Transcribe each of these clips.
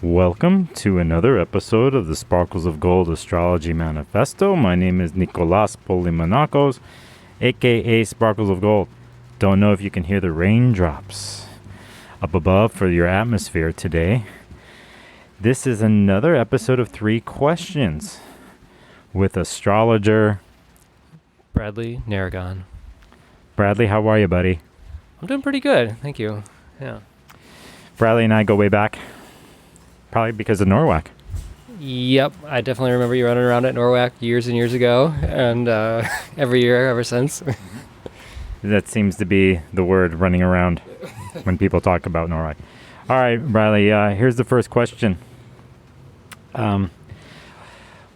Welcome to another episode of the Sparkles of Gold Astrology Manifesto. My name is Nicolas Polimanakos, aka Sparkles of Gold. Don't know if you can hear the raindrops up above for your atmosphere today. This is another episode of 3 questions with Astrologer Bradley Naragon. Bradley, how are you, buddy? I'm doing pretty good, thank you. Yeah. Bradley and I go way back, probably because of Norwac. Yep, I definitely remember you running around at Norwac years and years ago, and every year ever since. That seems to be the word running around when people talk about Norwac. All right, Bradley, here's the first question.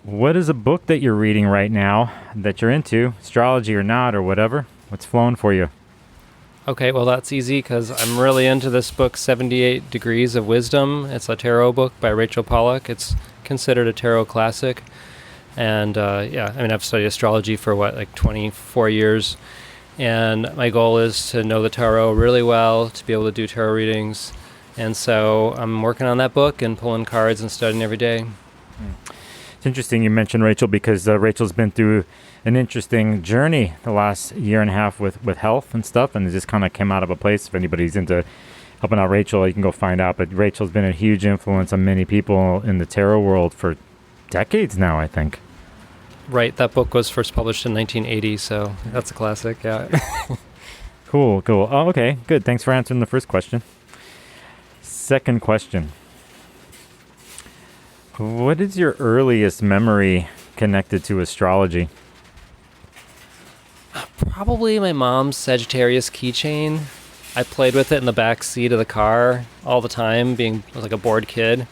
What is a book that you're reading right now that you're into, astrology or not, or whatever? What's flowing for you? Okay, well that's easy because I'm really into this book, 78 Degrees of Wisdom. It's a tarot book by Rachel Pollack. It's considered a tarot classic. And I've studied astrology for 24 years. And my goal is to know the tarot really well, to be able to do tarot readings. And so I'm working on that book and pulling cards and studying every day. It's interesting you mentioned Rachel because Rachel's been through an interesting journey the last year and a half with health and stuff, and it just kind of came out of a place. If anybody's into helping out Rachel, you can go find out. But Rachel's been a huge influence on many people in the tarot world for decades now, I think. Right, that book was first published in 1980, so that's a classic, yeah. Cool. Oh, okay, good. Thanks for answering the first question. Second question. What is your earliest memory connected to astrology? Probably my mom's Sagittarius keychain. I played with it in the back seat of the car all the time, I was like a bored kid,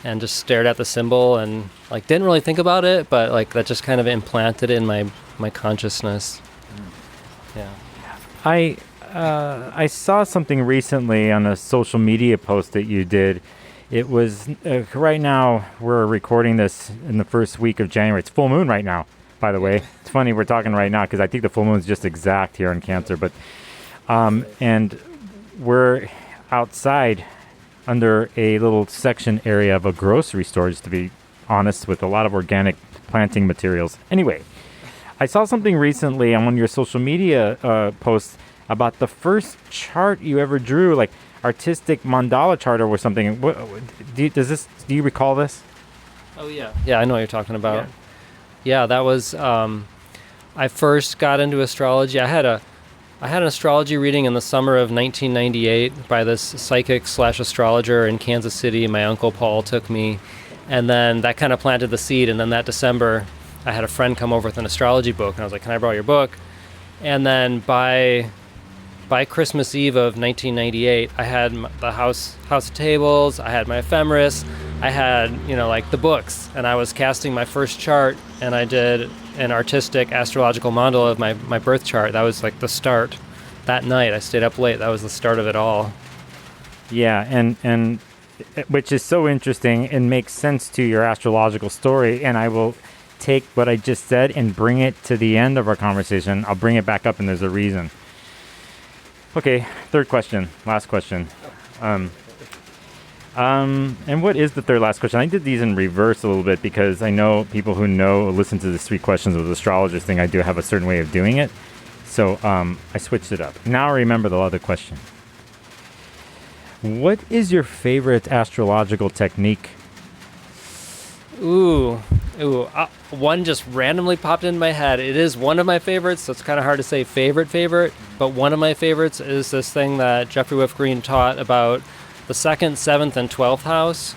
and just stared at the symbol and didn't really think about it, but that just kind of implanted in my consciousness. Yeah. I saw something recently on a social media post that you did. It was right now we're recording this in the first week of January. It's full moon right now, by the way. It's funny we're talking right now because I think the full moon is just exact here in Cancer. But and we're outside under a little section area of a grocery store, just to be honest, with a lot of organic planting materials. Anyway, I saw something recently on one of your social media posts about the first chart you ever drew, artistic mandala chart or something. Do you recall this? Oh yeah. Yeah, I know what you're talking about. Yeah, that was I first got into astrology. I had an astrology reading in the summer of 1998 by this psychic/astrologer in Kansas City. My uncle Paul took me, and then that kind of planted the seed. And then that December, I had a friend come over with an astrology book, and I was like, "Can I borrow your book?" And then by Christmas Eve of 1998, I had the house tables, I had my ephemeris, I had, the books, and I was casting my first chart, and I did an artistic astrological mandala of my birth chart. That was the start. That night, I stayed up late. That was the start of it all. Yeah, and which is so interesting and makes sense to your astrological story, and I will take what I just said and bring it to the end of our conversation. I'll bring it back up, and there's a reason. Okay, third question, last question. And what is the third last question? I did these in reverse a little bit because I know people who listen to the 3 questions with astrologers thing. I do have a certain way of doing it. So I switched it up. Now I remember the other question. What is your favorite astrological technique? One just randomly popped into my head. It is one of my favorites, so it's kind of hard to say favorite, but one of my favorites is this thing that Jeffrey Wolf Green taught about the 2nd, 7th, and 12th house,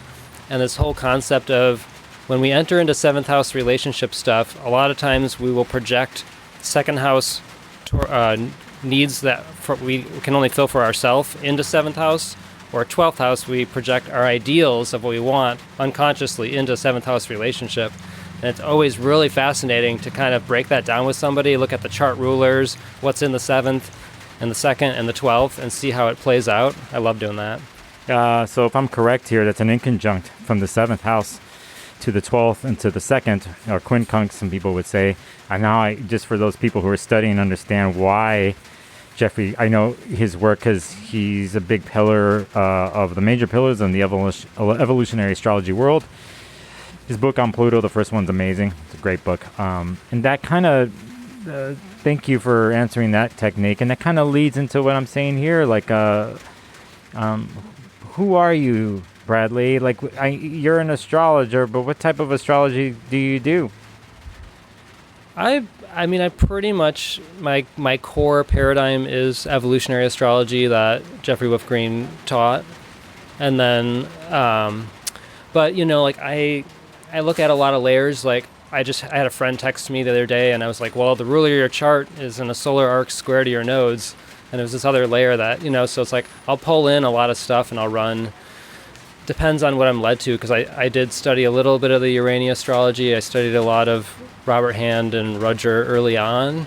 and this whole concept of when we enter into 7th house relationship stuff, a lot of times we will project 2nd house needs that we can only fill for ourselves into 7th house, or 12th house, we project our ideals of what we want unconsciously into 7th house relationship. And it's always really fascinating to kind of break that down with somebody, look at the chart rulers, what's in the 7th and the 2nd and the 12th, and see how it plays out. I love doing that. So if I'm correct here, that's an inconjunct from the 7th house to the 12th and to the 2nd, or quincunx, some people would say. And now just for those people who are studying, understand why Jeffrey, I know his work because he's a big pillar of the major pillars in the evolutionary astrology world. His book on Pluto, the first one's amazing. It's a great book. And that kind of, thank you for answering that technique. And that kind of leads into what I'm saying here. Like, who are you, Bradley? Like, you're an astrologer, but what type of astrology do you do? I mean, I pretty much, my core paradigm is evolutionary astrology that Jeffrey Wolf Green taught. And then, but, you know, like I look at a lot of layers. Like I had a friend text me the other day and I was like, well, the ruler of your chart is in a solar arc square to your nodes. And there's this other layer that, you know, so it's like I'll pull in a lot of stuff and I'll run. Depends on what I'm led to, because I did study a little bit of the Urania astrology. I studied a lot of Robert Hand and Roger early on.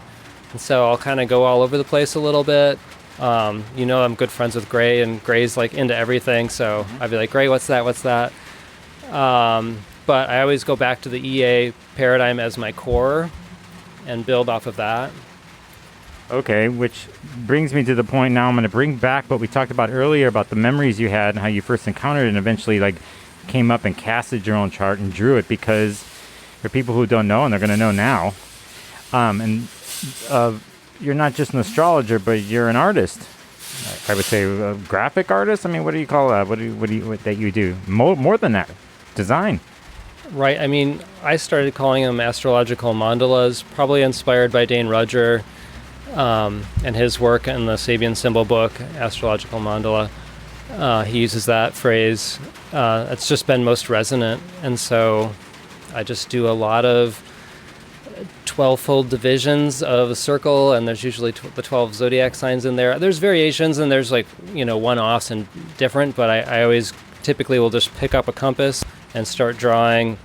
And so I'll kind of go all over the place a little bit. You know, I'm good friends with Gray, and Gray's like into everything. So I'd be like, Gray, what's that? What's that? But I always go back to the EA paradigm as my core and build off of that. Okay, which brings me to the point now I'm going to bring back what we talked about earlier about the memories you had and how you first encountered it and eventually like came up and casted your own chart and drew it, because for people who don't know, and they're going to know now, you're not just an astrologer, but you're an artist. I would say a graphic artist. I mean, what do you call that? What that you do? More than that, design. Right. I mean, I started calling them astrological mandalas, probably inspired by Dane Rudger. And his work in the Sabian symbol book, Astrological Mandala, he uses that phrase. It's just been most resonant. And so I just do a lot of 12-fold divisions of a circle, and there's usually the 12 zodiac signs in there. There's variations, and there's like, you know, one-offs and different, but I always typically will just pick up a compass and start drawing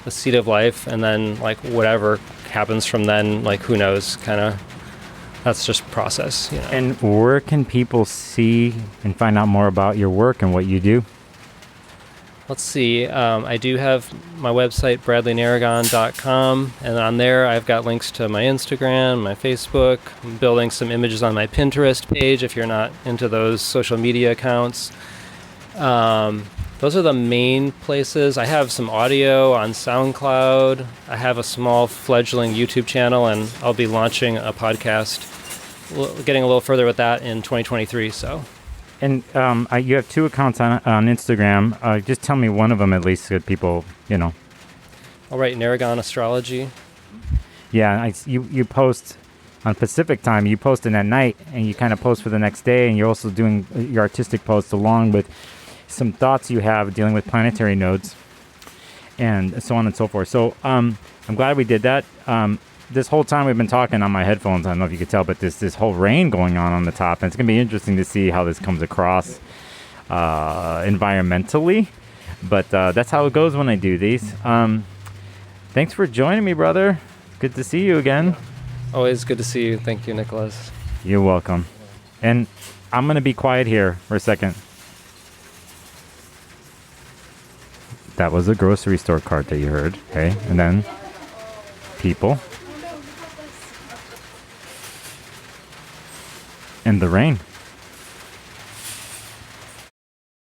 the seed of life, and then like whatever happens from then, like who knows, kind of. That's just process, you know. And where can people see and find out more about your work and what you do? Let's see. I do have my website, bradleynaragon.com, and on there I've got links to my Instagram, my Facebook. I'm building some images on my Pinterest page if you're not into those social media accounts. Those are the main places. I have some audio on SoundCloud. I have a small fledgling YouTube channel, and I'll be launching a podcast, getting a little further with that in 2023. So, and you have two accounts on Instagram. Just tell me one of them at least, so that people, you know. All right, Naragon Astrology. Yeah, you post on Pacific time. You post in at night, and you kind of post for the next day, and you're also doing your artistic posts along with some thoughts you have dealing with planetary nodes and so on and so forth. So I'm glad we did that. This whole time we've been talking on my headphones, I don't know if you could tell, but this whole rain going on the top, and it's going to be interesting to see how this comes across environmentally, but that's how it goes when I do these. Thanks for joining me, brother. Good to see you again. Always good to see you. Thank you, Nicholas. You're welcome. And I'm going to be quiet here for a second. That was a grocery store cart that you heard, okay? And then people. And the rain.